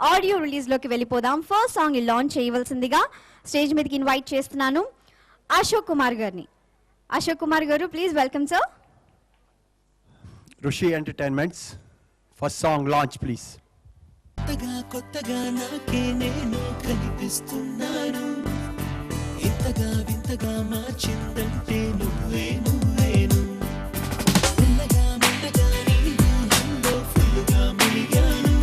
Audio రిలీజ్లోకి వెళ్ళిపోదాం. First song launch చేయవలసిందిగా stage మీదకి ఇన్వైట్ చేస్తున్నాను అశోక్ కుమార్ గారిని. అశోక్ కుమార్ గారు, ప్లీజ్ వెల్కమ్ సార్. ఋషి entertainments first song launch please. కొత్తగా నాకే నేను కనిపిస్తున్నాను, ఇంతగా వింతగా మార్చిందంటే నువ్వే నువ్వేను. మెల్లగా మెల్లగా నీవు నన్ను ఫుల్లుగా మిలిగాను,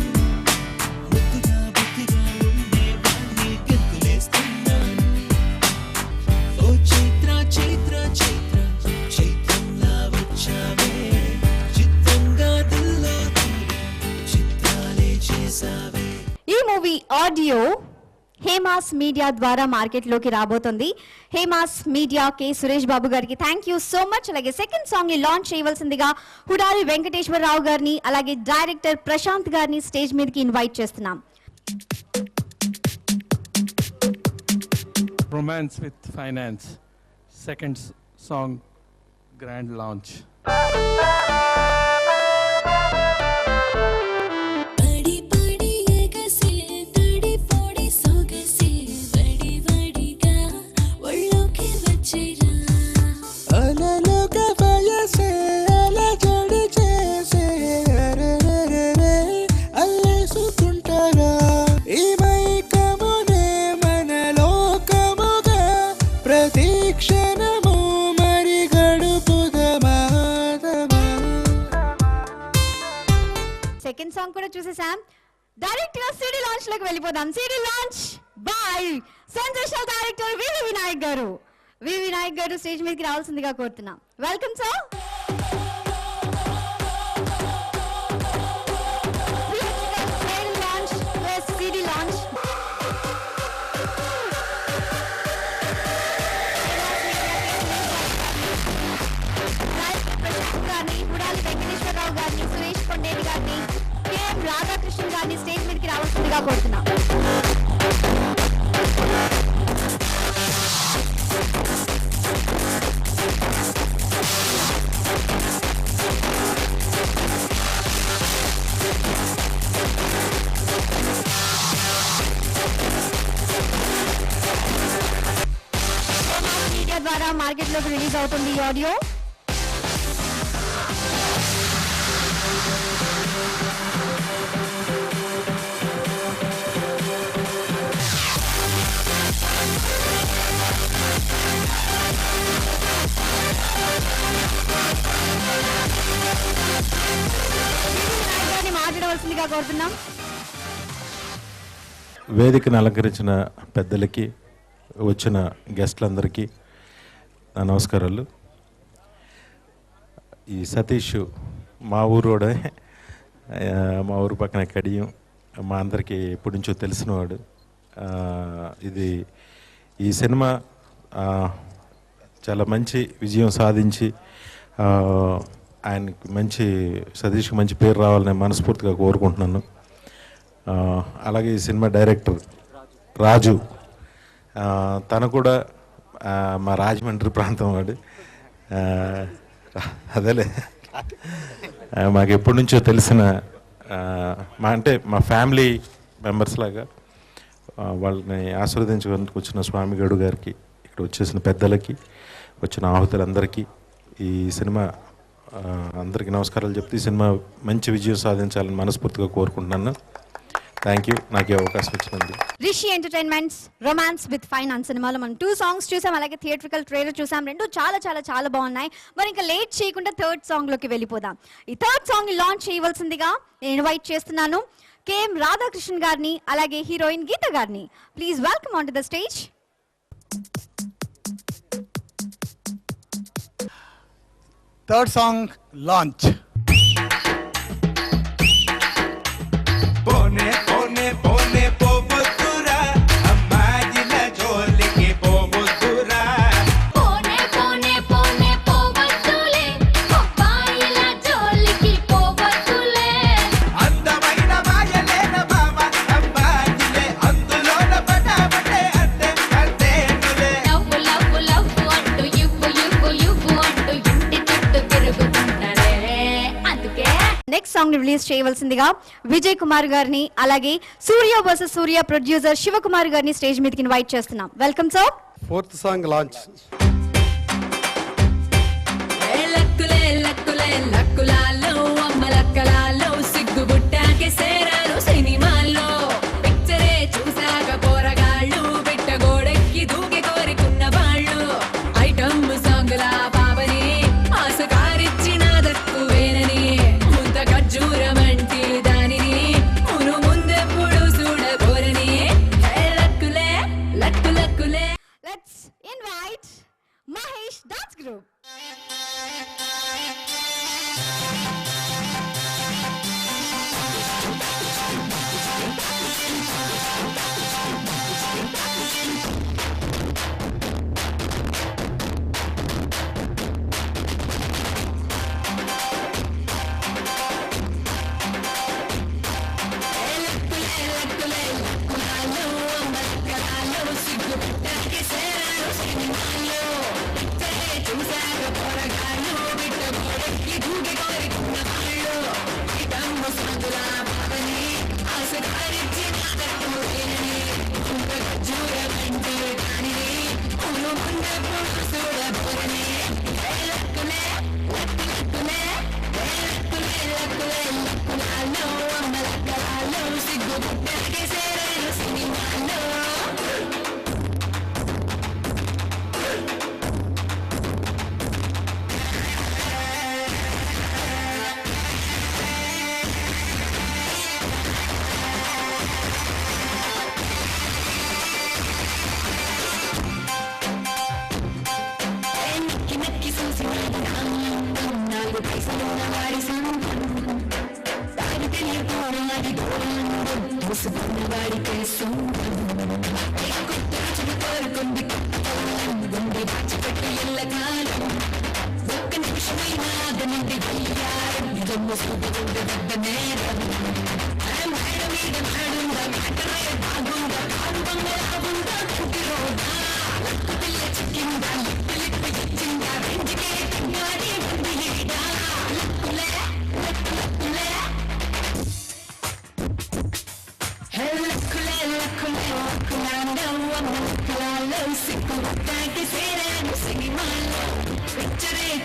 ముద్దుగా బుద్ధిగా ఉండే వాణ్ణి గెంతులేస్తున్నాను. ఓ చైత్ర చైత్ర చైత్ర చైత్రంలా వచ్చావే, చిత్తంగా దిల్లో చిత్రాలే చేసావే. ఈ మూవీ ఆడియో హేమాస్ మీడియా ద్వారా మార్కెట్లోకి రాబోతుంది. హేమాస్ మీడియా కే సురేష్ బాబు గారికి థ్యాంక్ యూ సో మచ్. అలాగే సెకండ్ సాంగ్ ని లాంచ్ చేయవలసిందిగా హుడారి వెంకటేశ్వరరావు గారిని అలాగే డైరెక్టర్ ప్రశాంత్ గారిని స్టేజ్ మీదకి ఇన్వైట్ చేస్తున్నాం. Romance with finance second song grand launch. Second song కూడా చూసేసాం. డైరెక్ట్ గా సిడీ లాంచ్ లోకి వెళ్ళిపోదాం. CD launch by sensational director V V Vinayak garu. V V Vinayak garu stage మీదకి రావాల్సిందిగా కోరుతున్నాం. Welcome sir. సిడీ లాంచ్ హుడాలి వెంకటేశ్వరరావు గారిని, సురేష్ కొండేటి గారిని, కేఎం రాధాకృష్ణన్ గారిని స్టేజ్ మీదకి రావాల్సిందిగా కోరుతున్నాం. మీడియా ద్వారా మార్కెట్లోకి రిలీజ్ అవుతుంది ఈ ఆడియో. మాట్లాడవలసిందిగా కోరుతున్నాం. వేదికను అలంకరించిన పెద్దలకి, వచ్చిన గెస్ట్లందరికీ నా నమస్కారాలు. ఈ సతీష్ మా ఊరోడే, మా ఊరు పక్కన కడియం, మా అందరికీ ఎప్పటి నుంచో తెలిసినవాడు. ఈ సినిమా చాలా మంచి విజయం సాధించి ఆయనకి సతీష్కి మంచి పేరు రావాలని మనస్ఫూర్తిగా కోరుకుంటున్నాను. అలాగే ఈ సినిమా డైరెక్టర్ రాజు, తను కూడా మా రాజమండ్రి ప్రాంతం వాడు. అదేలే, మాకు ఎప్పటి నుంచో తెలిసిన మా ఫ్యామిలీ మెంబర్స్ లాగా. వాళ్ళని ఆశీర్వదించడానికి వచ్చిన స్వామిగౌడు గారికి, ఇక్కడ వచ్చేసిన పెద్దలకి, వచ్చిన ఆహుతులందరికీ ఈ సినిమా అందరికీ నమస్కారాలు చెప్తే ఈ సినిమా మంచి విజయం సాధించాలని మనస్ఫూర్తిగా కోరుకుంటున్నాను. థ్యాంక్ యూ, నాకు అవకాశం ఇచ్చినందుకు. Rishi entertainments romance with finance సినిమాలో మనం 2 సాంగ్స్ చూసాం, అలాగే థియేట్రికల్ ట్రైలర్ చూసాం. రెండు చాలా చాలా చాలా బాగున్నాయి. మరి ఇంకా లేట్ చేయకుండా థర్డ్ సాంగ్ లోకి వెళ్ళిపోదాం. ఈ థర్డ్ సాంగ్ ని లాంచ్ చేయవలసిందిగా నేను ఇన్వైట్ చేస్తున్నాను కేఎం రాధాకృష్ణన్ గారిని అలాగే హీరోయిన్ గీత గారిని. Please welcome on to the stage. Third song launch. Love అంటూ ఇవ్వు ఇవ్వు ఇవ్వు అంటూ ఇంటి చుట్టూ తిరుగుతుంటారే. రిలీజ్ చేయవలసిందిగా విజయ్ కుమార్ గారిని అలాగే సూర్య వర్సెస్ సూర్య ప్రొడ్యూసర్ శివకుమార్ గారిని స్టేజ్ మీదకి ఇన్వైట్ చేస్తున్నాం. Welcome sir. Fourth song launch. లక్కులే లక్కులే లక్కులాలో అమ్మ లక్కలాలో సిగ్గుబుట్టాకే సేరాలు సినిమాల్లో పిక్చరే చూసాక పోరగాళ్ళు బిట్ట గోడెక్కి దూకి కోరికున్న వాళ్ళు ఐటమ్ సాంగులా బాబని ఆసకారిచ్చిన దక్కువేనని ముంత ఖర్జూరమంటి దానిని మును ముందెప్పుడు చూడబోరని లక్కులే luck లక్కులే. Let's invite Mahesh Dance Group.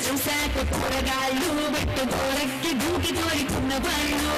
చూసాక కూరగాళ్ళు బట్ట గోడక్కి దూకి తోడుకున్న వాళ్ళు